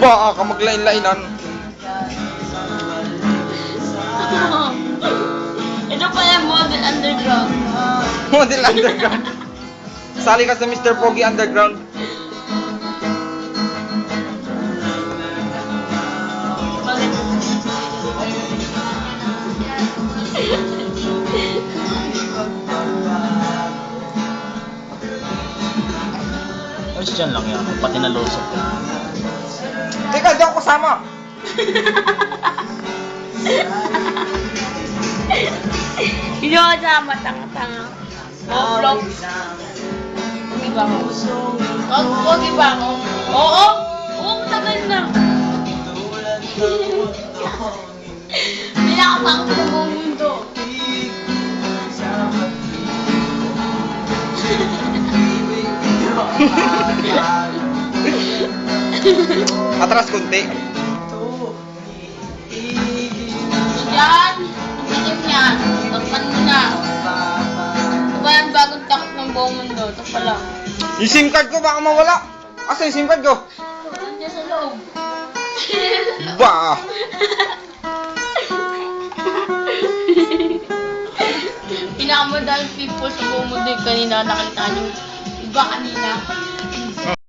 Baka ka maglain-lainan. Ito pala Model Underground. Model Underground. Sali ka sa Mr. Pogi Underground. Ayos dyan lang yan, pati nalusot. Teka, di ako kasama. Hindi ako sama, tanga-tanga. Vlog. Pogi ba ako? Pogi ba ako? Oo! Oo, matagal na. Pinakapang sa buong mundo. Atras konti. Yan! Itim yan. Takpan mo na. Diba yan bagong takot ng buong mundo? Ito pa lang. Yung SIM card ko baka mawala. Asa yung SIM card ko? Nandiyan sa loob. Ba. Pinakamadal people sa buong mundo yung kanina nakita niyo. Iba kanina.